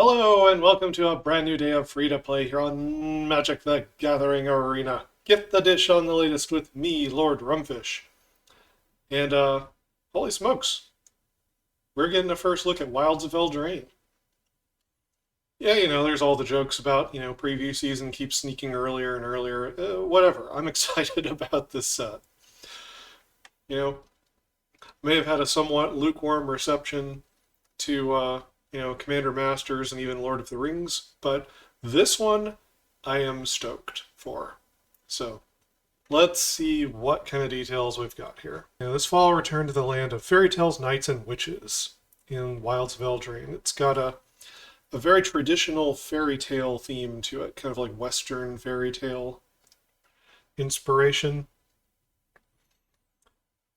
Hello and welcome to a brand new day of free-to-play here on Magic the Gathering Arena. Get the dish on the latest with me, Lord Rumfish. And, holy smokes, we're getting a first look at Wilds of Eldraine. Yeah, there's all the jokes about, preview season keeps sneaking earlier and earlier. Whatever, I'm excited about this set. You know, may have had a somewhat lukewarm reception to Commander Masters and even Lord of the Rings, but this one I am stoked for. So let's see what kind of details we've got here. This fall, return to the land of fairy tales, knights, and witches in Wilds of Eldraine. It's got a very traditional fairy tale theme to it, kind of like Western fairy tale inspiration.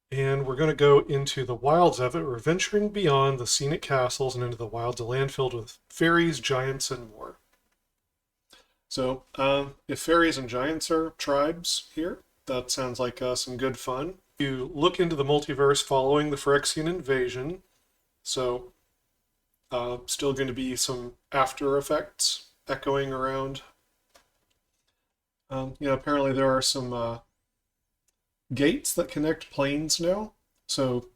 And we're going to go into the wilds of it. We're venturing beyond the scenic castles and into the wilds, a land filled with fairies, giants, and more. So, if fairies and giants are tribes here, that sounds like some good fun. You look into the multiverse following the Phyrexian invasion. So, still going to be some after effects echoing around. Apparently there are some gates that connect planes now, so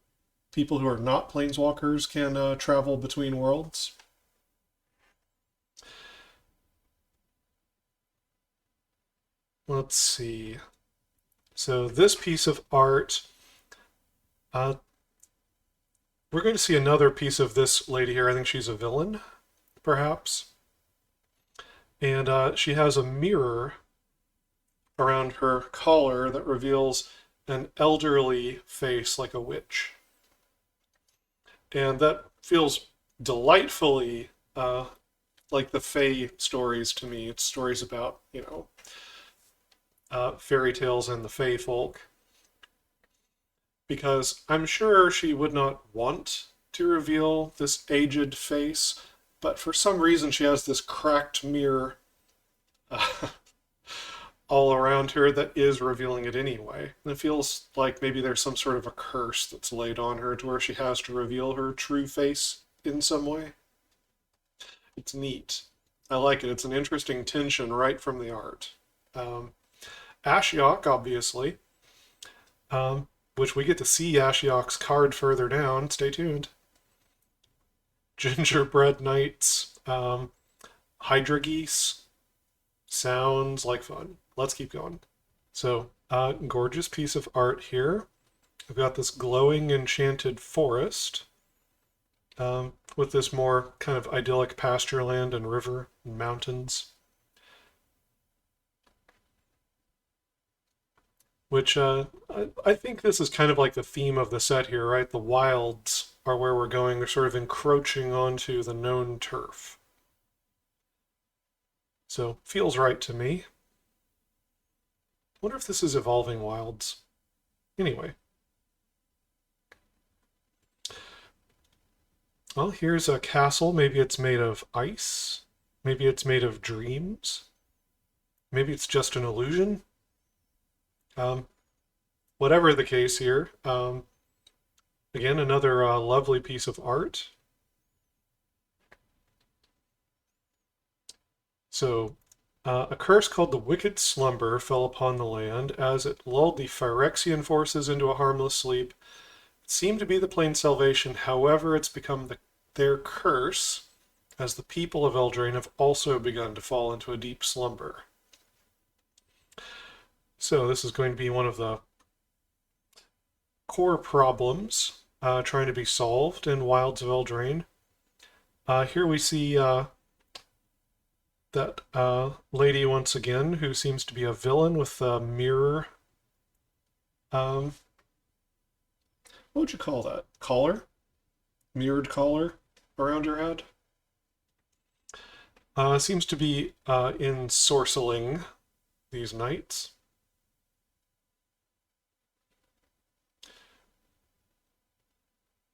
people who are not planeswalkers can travel between worlds. Let's see. So this piece of art, we're going to see another piece of this lady here. I think she's a villain, perhaps. And she has a mirror around her collar that reveals an elderly face like a witch. And that feels delightfully like the Fae stories to me. It's stories about, fairy tales and the Fae folk. Because I'm sure she would not want to reveal this aged face, but for some reason she has this cracked mirror all around her that is revealing it anyway. And it feels like maybe there's some sort of a curse that's laid on her to where she has to reveal her true face in some way. It's neat. I like it. It's an interesting tension right from the art. Ashiok, obviously, which we get to see Ashiok's card further down. Stay tuned. Gingerbread Knights, Hydra Geese. Sounds like fun. Let's keep going. So, gorgeous piece of art here. We've got this glowing enchanted forest with this more kind of idyllic pasture land and river and mountains. Which I think this is kind of like the theme of the set here, right? The wilds are where we're going. They're sort of encroaching onto the known turf. So, feels right to me. Wonder if this is Evolving Wilds. Anyway. Well, here's a castle. Maybe it's made of ice. Maybe it's made of dreams. Maybe it's just an illusion. Whatever the case here. Again, another lovely piece of art. So, a curse called the Wicked Slumber fell upon the land as it lulled the Phyrexian forces into a harmless sleep. It seemed to be the plain salvation. However, it's become their curse, as the people of Eldraine have also begun to fall into a deep slumber. So this is going to be one of the core problems trying to be solved in Wilds of Eldraine. Here we see that lady once again, who seems to be a villain with a mirror. What would you call that? Collar? Mirrored collar around her head? Seems to be ensorceling these knights.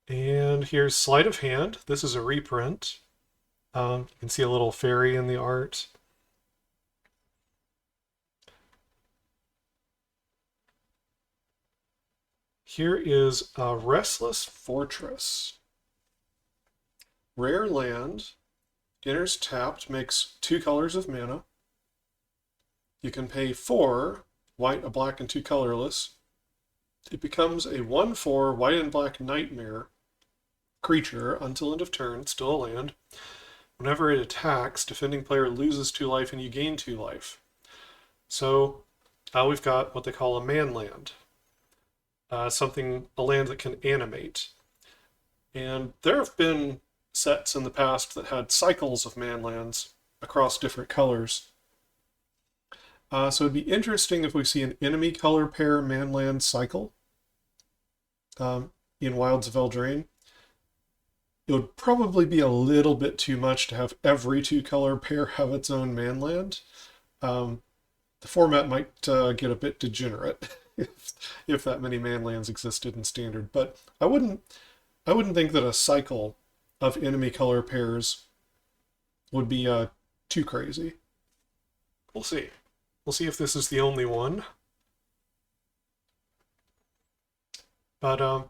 And here's Sleight of Hand. This is a reprint. You can see a little fairy in the art. Here is a Restless Fortress. Rare land, Enters tapped, makes 2 colors of mana. You can pay 4 white, a black, and 2 colorless. It becomes a 1/4 white and black nightmare creature until end of turn, still a land. Whenever it attacks, defending player loses 2 life and you gain 2 life. So we've got what they call a man land, a land that can animate. And there have been sets in the past that had cycles of man lands across different colors. So it'd be interesting if we see an enemy color pair man land cycle in Wilds of Eldraine. It would probably be a little bit too much to have every 2 color pair have its own man land. The format might get a bit degenerate if that many man lands existed in Standard, but I wouldn't think that a cycle of enemy color pairs would be too crazy. We'll see. We'll see if this is the only one. But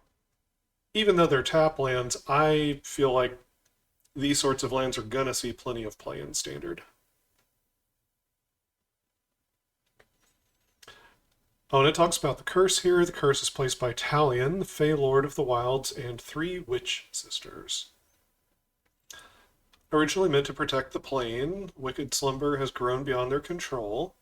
even though they're tap lands, I feel like these sorts of lands are gonna see plenty of play in Standard. Oh, and it talks about the curse here. The curse is placed by Talion, the Fey Lord of the Wilds, and 3 Witch Sisters. Originally meant to protect the plane, wicked slumber has grown beyond their control.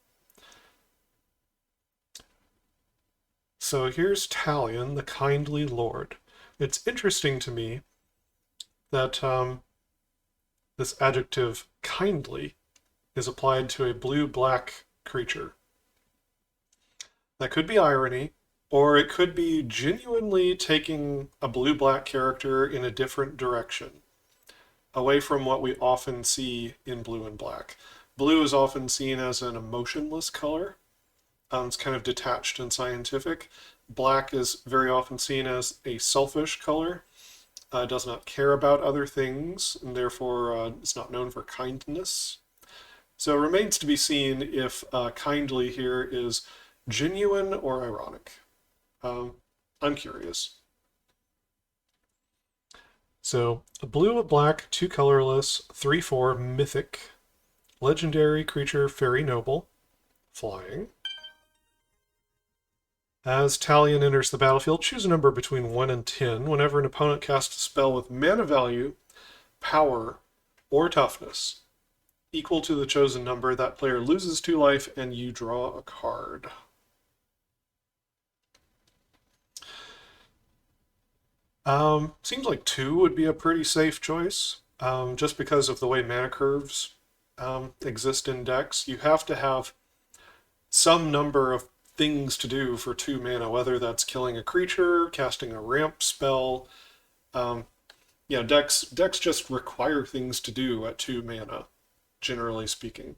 So here's Talion, the kindly lord. It's interesting to me that this adjective kindly is applied to a blue-black creature. That could be irony, or it could be genuinely taking a blue-black character in a different direction, away from what we often see in blue and black. Blue is often seen as an emotionless color. It's kind of detached and scientific. Black is very often seen as a selfish color. Does not care about other things, and therefore is not known for kindness. So it remains to be seen if kindly here is genuine or ironic. I'm curious. So a blue, a black, 2 colorless, 3/4 mythic, legendary creature, fairy noble, flying. As Talion enters the battlefield, choose a number between 1 and 10 whenever an opponent casts a spell with mana value, power, or toughness equal to the chosen number. That player loses 2 life and you draw a card. Seems like 2 would be a pretty safe choice, just because of the way mana curves exist in decks. You have to have some number of things to do for 2 mana, whether that's killing a creature, casting a ramp spell. Decks just require things to do at 2 mana, generally speaking.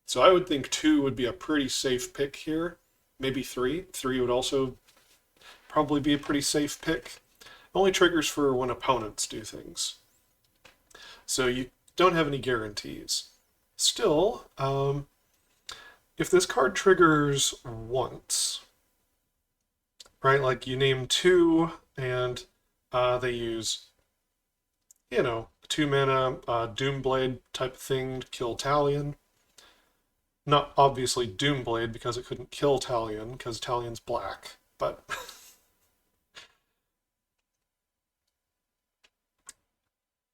So I would think 2 would be a pretty safe pick here. Maybe 3. 3 would also probably be a pretty safe pick. Only triggers for when opponents do things. So you don't have any guarantees. Still, if this card triggers once, right, like you name 2 and they use, 2 mana Doomblade type thing to kill Talion. Not obviously Doomblade because it couldn't kill Talion because Talion's black, but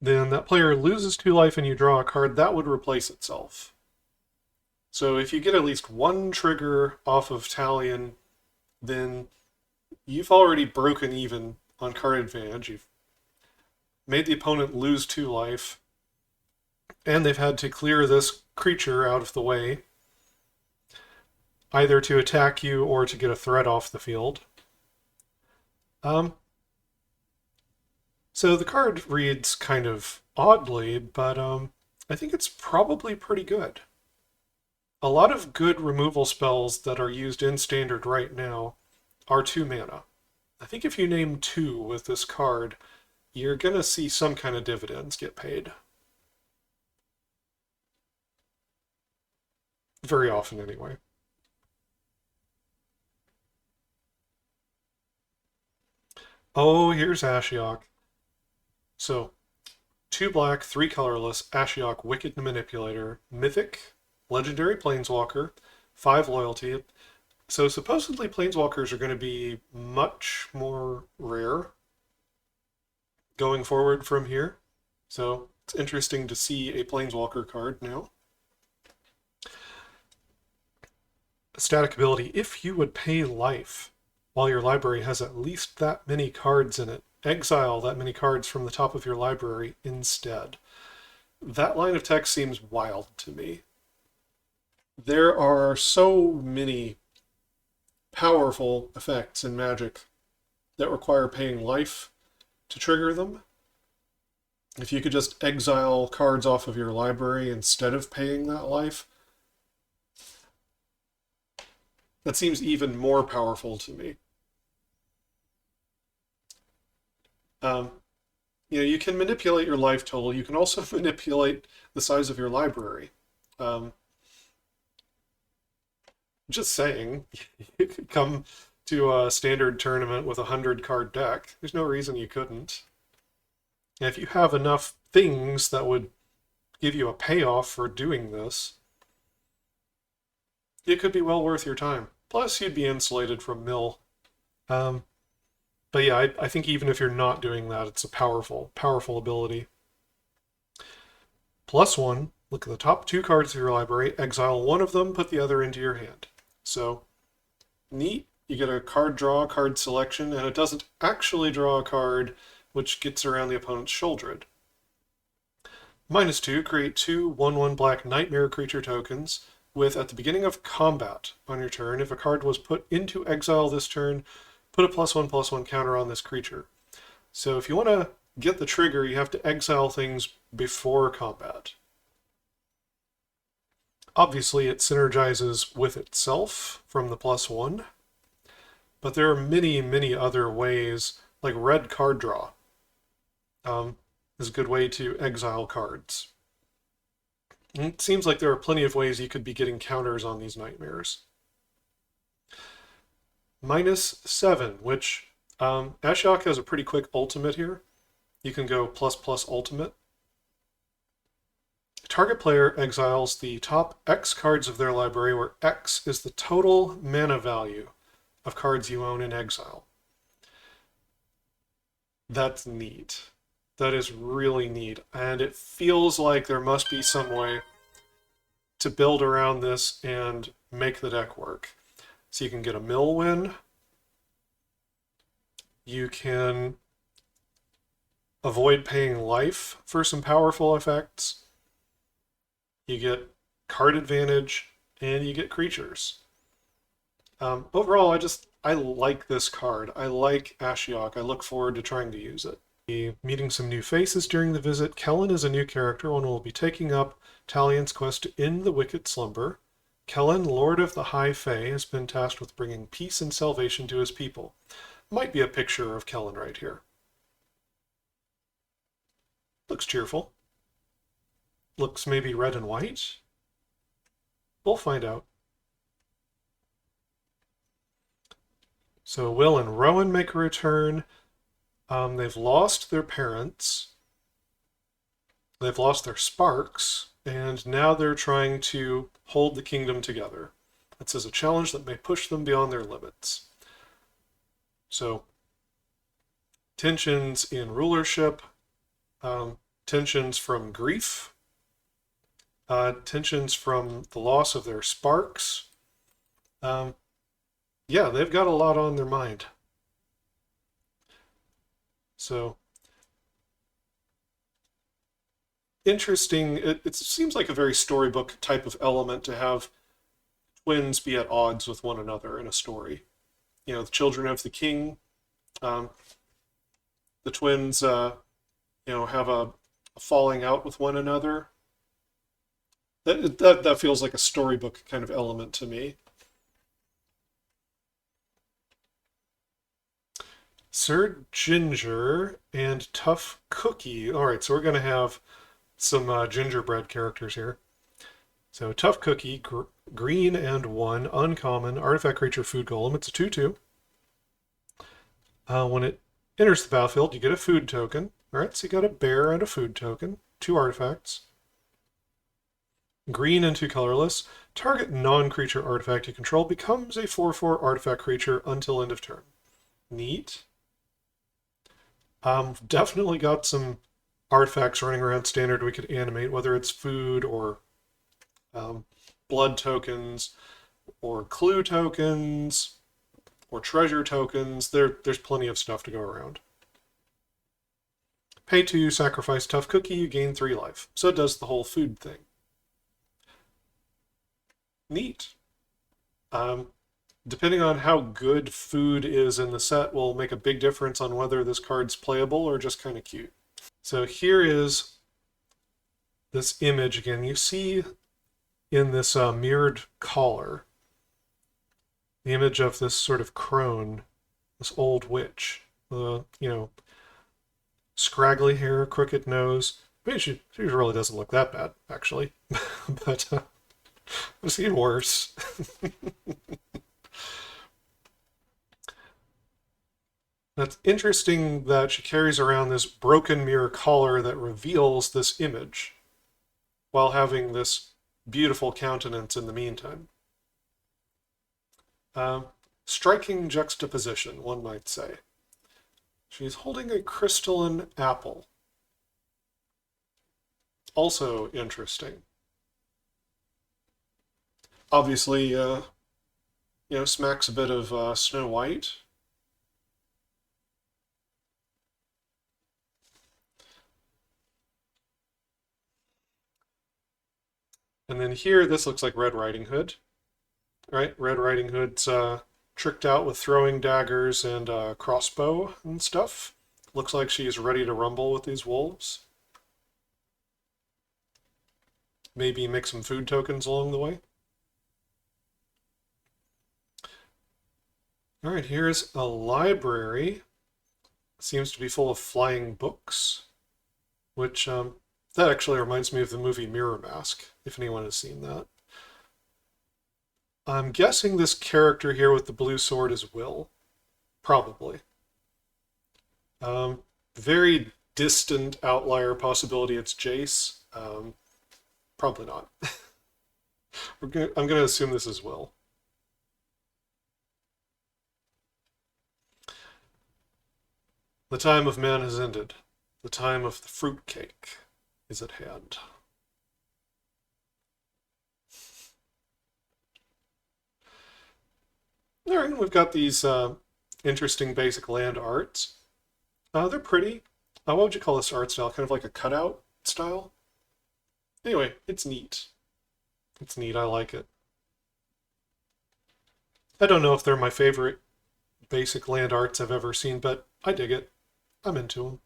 then that player loses 2 life and you draw a card, that would replace itself. So if you get at least 1 trigger off of Talion, then you've already broken even on card advantage. You've made the opponent lose 2 life, and they've had to clear this creature out of the way, either to attack you or to get a threat off the field. So the card reads kind of oddly, but I think it's probably pretty good. A lot of good removal spells that are used in Standard right now are 2 mana. I think if you name 2 with this card, you're going to see some kind of dividends get paid. Very often, anyway. Oh, here's Ashiok. So, 2 black, 3 colorless, Ashiok, Wicked Manipulator, Mythic, Legendary Planeswalker, 5 loyalty. So supposedly Planeswalkers are going to be much more rare going forward from here. So it's interesting to see a Planeswalker card now. Static ability, if you would pay life while your library has at least that many cards in it, exile that many cards from the top of your library instead. That line of text seems wild to me. There are so many powerful effects in Magic that require paying life to trigger them. If you could just exile cards off of your library instead of paying that life, that seems even more powerful to me. You can manipulate your life total. You can also manipulate the size of your library. Just saying, you could come to a standard tournament with a 100-card deck. There's no reason you couldn't. And if you have enough things that would give you a payoff for doing this, it could be well worth your time. Plus, you'd be insulated from mill. But yeah, I think even if you're not doing that, it's a powerful ability. +1, look at the top 2 cards of your library, exile one of them, put the other into your hand. So, neat. You get a card draw, card selection, and it doesn't actually draw a card, which gets around the opponent's Sheoldred. -2, create 2 1/1 black nightmare creature tokens with, at the beginning of combat on your turn, if a card was put into exile this turn, put a +1/+1 counter on this creature. So if you want to get the trigger, you have to exile things before combat. Obviously, it synergizes with itself from the +1, but there are many other ways, like red card draw is a good way to exile cards. And it seems like there are plenty of ways you could be getting counters on these nightmares. -7, which Ashiok has a pretty quick ultimate here. You can go ++ ultimate. Target player exiles the top X cards of their library, where X is the total mana value of cards you own in exile. That's neat. That is really neat. And it feels like there must be some way to build around this and make the deck work. So you can get a mill win. You can avoid paying life for some powerful effects. You get card advantage, and you get creatures. Overall, I like this card. I like Ashiok. I look forward to trying to use it. Meeting some new faces during the visit. Kellen is a new character, and will be taking up Talian's quest to end the Wicked Slumber. Kellen, Lord of the High Fae, has been tasked with bringing peace and salvation to his people. Might be a picture of Kellen right here. Looks cheerful. Looks maybe red and white. We'll find out. So Will and Rowan make a return. They've lost their parents. They've lost their sparks. And now they're trying to hold the kingdom together. It says a challenge that may push them beyond their limits. So, tensions in rulership, tensions from grief, tensions from the loss of their sparks. Yeah, they've got a lot on their mind. So, interesting. It seems like a very storybook type of element to have twins be at odds with one another in a story. You know, the children of the king, the twins, have a falling out with one another. That feels like a storybook kind of element to me. Sir Ginger and Tough Cookie. All right, so we're going to have some gingerbread characters here. So Tough Cookie, green and 1, uncommon, artifact creature, food golem. It's a 2/2. When it enters the battlefield, you get a food token. Alright, so you got a bear and a food token. 2 artifacts. Green and 2 colorless. Target non-creature artifact you control becomes a 4/4 artifact creature until end of turn. Neat. Definitely got some artifacts running around standard we could animate, whether it's food or blood tokens or clue tokens or treasure tokens. There's plenty of stuff to go around. Pay 2, sacrifice tough cookie, you gain 3 life. So it does the whole food thing. Neat. Depending on how good food is in the set will make a big difference on whether this card's playable or just kind of cute. So here is this image again. You see in this mirrored collar the image of this sort of crone, this old witch. Scraggly hair, crooked nose. I mean, she really doesn't look that bad, actually. But I've seen worse. That's interesting that she carries around this broken mirror collar that reveals this image while having this beautiful countenance in the meantime. Striking juxtaposition, one might say. She's holding a crystalline apple. Also interesting. Obviously, smacks a bit of Snow White. And then here, this looks like Red Riding Hood. Right? Red Riding Hood's tricked out with throwing daggers and crossbow and stuff. Looks like she's ready to rumble with these wolves. Maybe make some food tokens along the way. All right, here's a library. Seems to be full of flying books, which that actually reminds me of the movie Mirror Mask, if anyone has seen that. I'm guessing this character here with the blue sword is Will. Probably. Very distant outlier possibility it's Jace. Probably not. I'm going to assume this is Will. The time of man has ended. The time of the fruitcake is at hand. All right, we've got these interesting basic land arts. They're pretty. What would you call this art style? Kind of like a cutout style? Anyway, it's neat. It's neat. I like it. I don't know if they're my favorite basic land arts I've ever seen, but I dig it. I'm into them.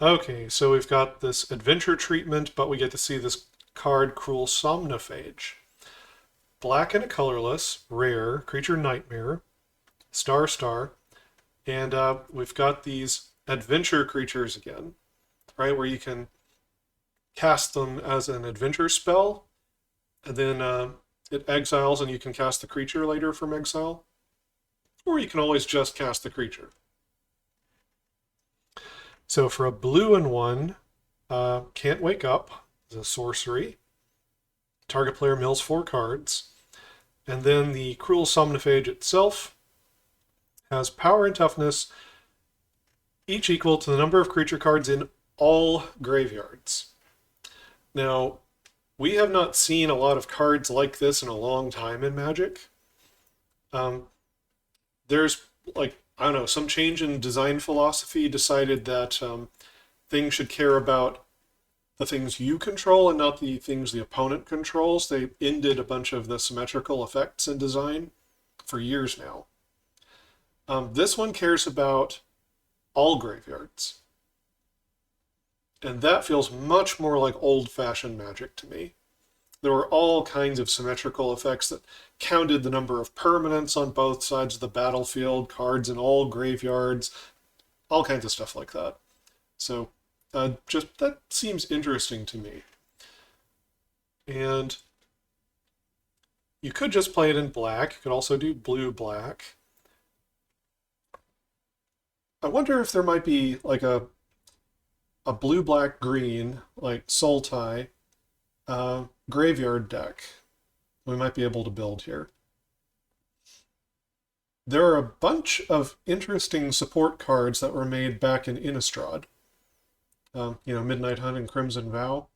Okay, so we've got this adventure treatment, but we get to see this card, Cruel Somnophage. Black and a colorless, rare, creature nightmare, star, and we've got these adventure creatures again, right, where you can cast them as an adventure spell, and then it exiles and you can cast the creature later from exile, or you can always just cast the creature. So for a blue and 1, Can't Wake Up is a sorcery. Target player mills 4 cards. And then the Cruel Somnophage itself has power and toughness, each equal to the number of creature cards in all graveyards. Now, we have not seen a lot of cards like this in a long time in Magic. There's, I don't know, some change in design philosophy decided that things should care about the things you control and not the things the opponent controls. They ended a bunch of the symmetrical effects in design for years now. This one cares about all graveyards. And that feels much more like old-fashioned Magic to me. There were all kinds of symmetrical effects that counted the number of permanents on both sides of the battlefield, cards in all graveyards, all kinds of stuff like that. So just that seems interesting to me. And you could just play it in black. You could also do blue-black. I wonder if there might be like a blue, black, green, like Sultai, graveyard deck we might be able to build here. There are a bunch of interesting support cards that were made back in Innistrad. Midnight Hunt and Crimson Vow.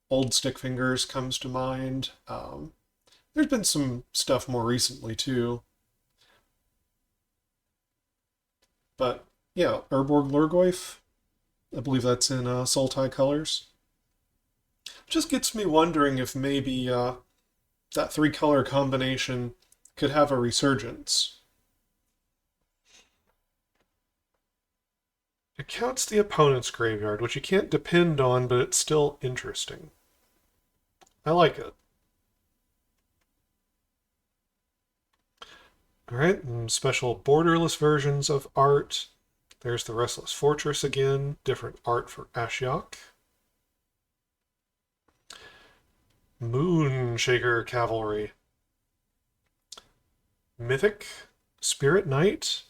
Old Stick Fingers comes to mind. There's been some stuff more recently too. But yeah, Urborg Lurgoyf. I believe that's in Sultai colors. Just gets me wondering if maybe that three-color combination could have a resurgence. It counts the opponent's graveyard, which you can't depend on, but it's still interesting. I like it. Alright, special borderless versions of art. There's the Restless Fortress again, different art for Ashiok. Moonshaker Cavalry. Mythic, Spirit Knight,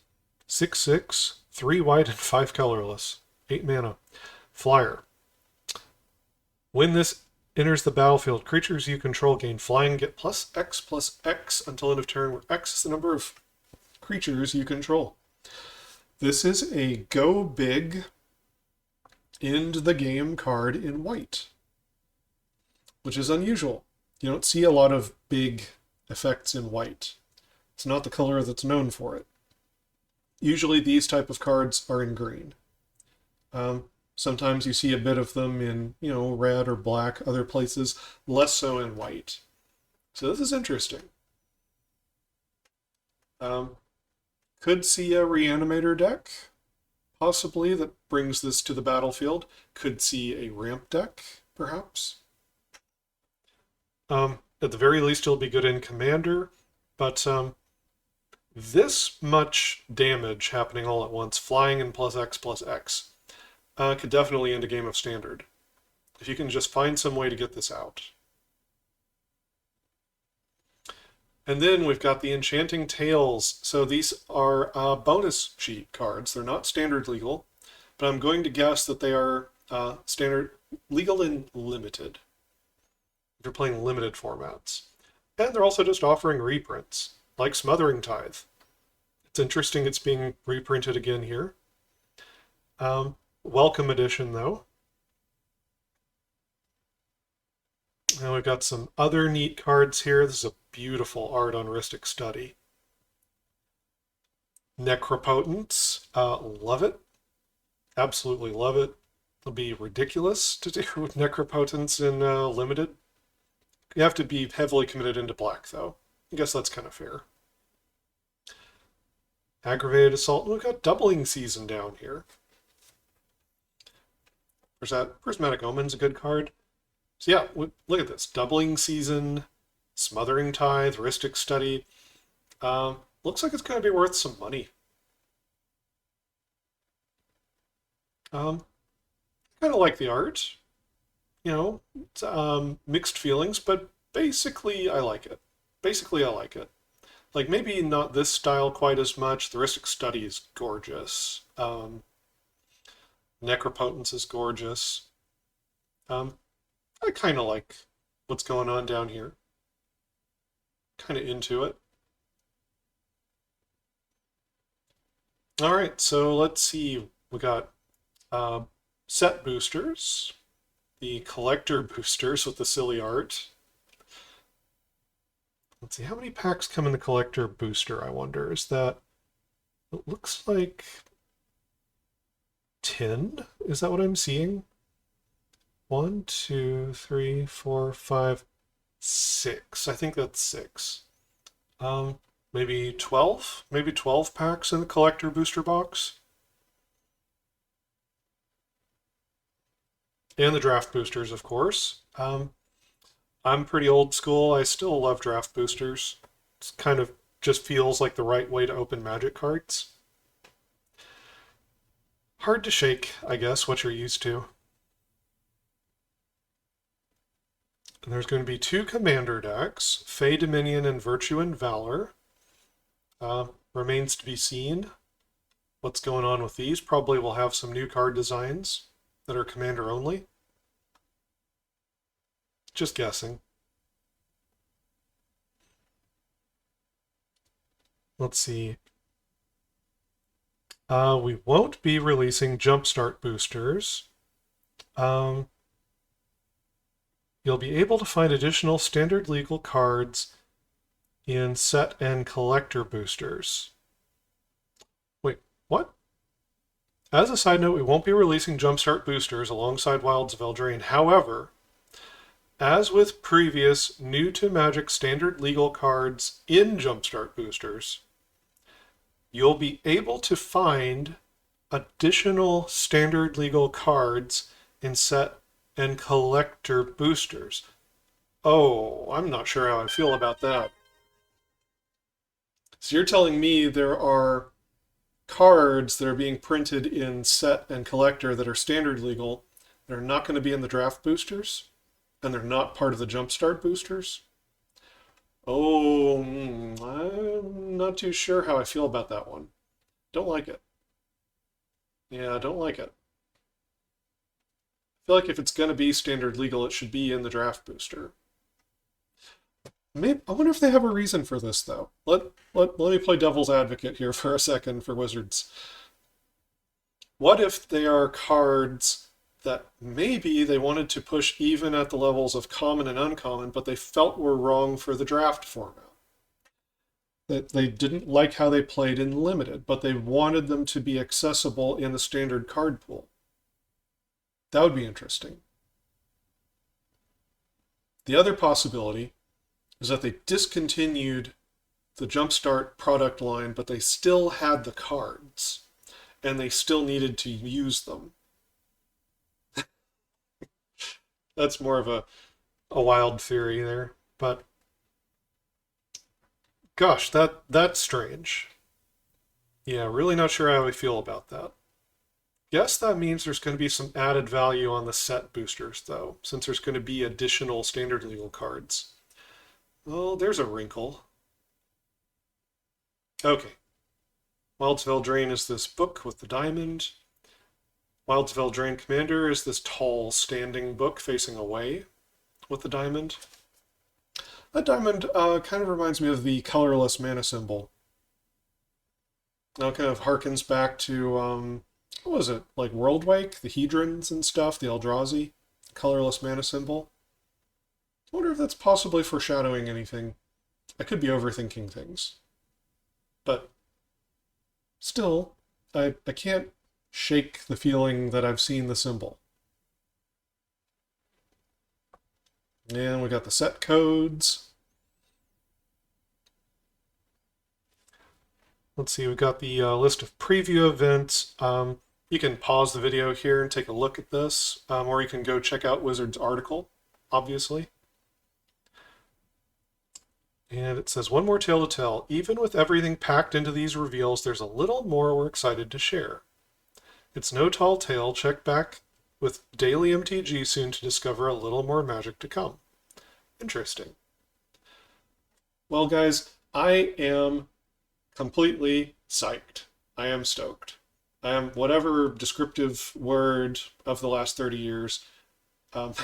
6/6, 3 white and 5 colorless, 8 mana. Flyer. When this enters the battlefield, creatures you control gain flying, get +X/+X until end of turn, where X is the number of creatures you control. This is a go big, end the game card in white, which is unusual. You don't see a lot of big effects in white. It's not the color that's known for it. Usually these type of cards are in green. Sometimes you see a bit of them in, red or black, other places, less so in white. So this is interesting. Could see a Reanimator deck, possibly, that brings this to the battlefield. Could see a ramp deck, perhaps. At the very least, it'll be good in Commander, but this much damage happening all at once, flying and +X/+X, could definitely end a game of Standard, if you can just find some way to get this out. And then we've got the Enchanting Tales. So these are bonus sheet cards. They're not standard legal, but I'm going to guess that they are standard legal and limited, if you're playing limited formats. And they're also just offering reprints, like Smothering Tithe. It's interesting it's being reprinted again here. Welcome edition, though. And we've got some other neat cards here. This is a beautiful art on Rhystic Study. Necropotence, love it. Absolutely love it. It'll be ridiculous to do with Necropotence in limited. You have to be heavily committed into black, though. I guess that's kind of fair. Aggravated Assault. We've got Doubling Season down here. There's that Prismatic Omen's a good card. So yeah, look at this. Doubling Season, Smothering Tithe, Rhystic Study. Looks like it's going to be worth some money. Kind of like the art. It's, mixed feelings, but basically I like it. Like, maybe not this style quite as much. The Rhystic Study is gorgeous. Necropotence is gorgeous. I kind of like what's going on down here. Kind of into it. All right, so let's see. We got set boosters, the collector boosters with the silly art. Let's see, how many packs come in the collector booster, I wonder? Is that, it looks like 10? Is that what I'm seeing? 1, 2, 3, 4, 5, 6. I think that's 6. Maybe 12? Maybe 12 packs in the collector booster box. And the draft boosters, of course. I'm pretty old school. I still love draft boosters. It's kind of just feels like the right way to open Magic cards. Hard to shake, I guess, what you're used to. And there's going to be 2 commander decks, Fey Dominion and Virtue and Valor. Remains to be seen. what's going on with these. Probably will have some new card designs that are commander only. Just guessing. Let's see. We won't be releasing Jumpstart boosters. You'll be able to find additional standard legal cards in set and collector boosters. Wait, what? As a side note, we won't be releasing Jumpstart boosters alongside Wilds of Eldraine. However, as with previous new to Magic standard legal cards in Jumpstart boosters, you'll be able to find additional standard legal cards in set and collector boosters. Oh, I'm not sure how I feel about that. So you're telling me there are cards that are being printed in set and collector that are standard legal that are not going to be in the draft boosters? And they're not part of the Jumpstart boosters? Oh, I'm not too sure how I feel about that one. Don't like it. Yeah, I don't like it. I feel like if it's going to be standard legal, it should be in the draft booster. Maybe, I wonder if they have a reason for this, though. Let me play devil's advocate here for a second for Wizards. What if they are cards that maybe they wanted to push even at the levels of common and uncommon, but they felt were wrong for the draft format? That they didn't like how they played in limited, but they wanted them to be accessible in the standard card pool. That would be interesting. The other possibility is that they discontinued the Jumpstart product line, but they still had the cards, and they still needed to use them. That's more of a wild theory there, but gosh, that's strange. Yeah, really not sure how I feel about that. Guess that means there's going to be some added value on the set boosters, though, since there's going to be additional standard legal cards. Well, there's a wrinkle. Okay. Wilds of Eldraine is this book with the diamond. Wilds of Eldraine Commander is this tall, standing book facing away with the diamond. That diamond kind of reminds me of the colorless mana symbol. Now it kind of harkens back to, what was it, like Worldwake, the Hedrons and stuff, the Eldrazi, colorless mana symbol. I wonder if that's possibly foreshadowing anything. I could be overthinking things. But still, I can't shake the feeling that I've seen the symbol. And we got the set codes. Let's see, we've got the list of preview events. You can pause the video here and take a look at this, or you can go check out Wizard's article, obviously. And it says, one more tale to tell. Even with everything packed into these reveals, there's a little more we're excited to share. It's no tall tale. Check back with Daily MTG soon to discover a little more magic to come. Interesting. Well, guys, I am completely psyched. I am stoked. I am whatever descriptive word of the last 30 years about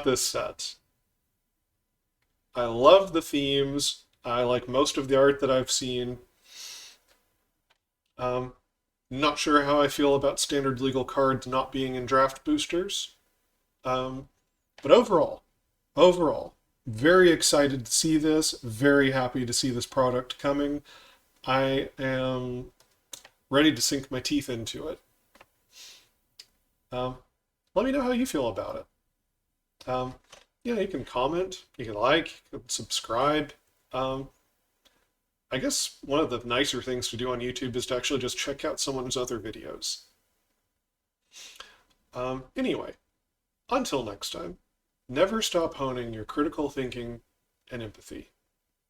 this set. I love the themes. I like most of the art that I've seen. Not sure how I feel about standard legal cards not being in draft boosters. But overall, very excited to see this. Very happy to see this product coming. I am ready to sink my teeth into it. Let me know how you feel about it. Yeah, you can comment, you can like, you can subscribe. I guess one of the nicer things to do on YouTube is to actually just check out someone's other videos. Anyway, until next time, never stop honing your critical thinking and empathy.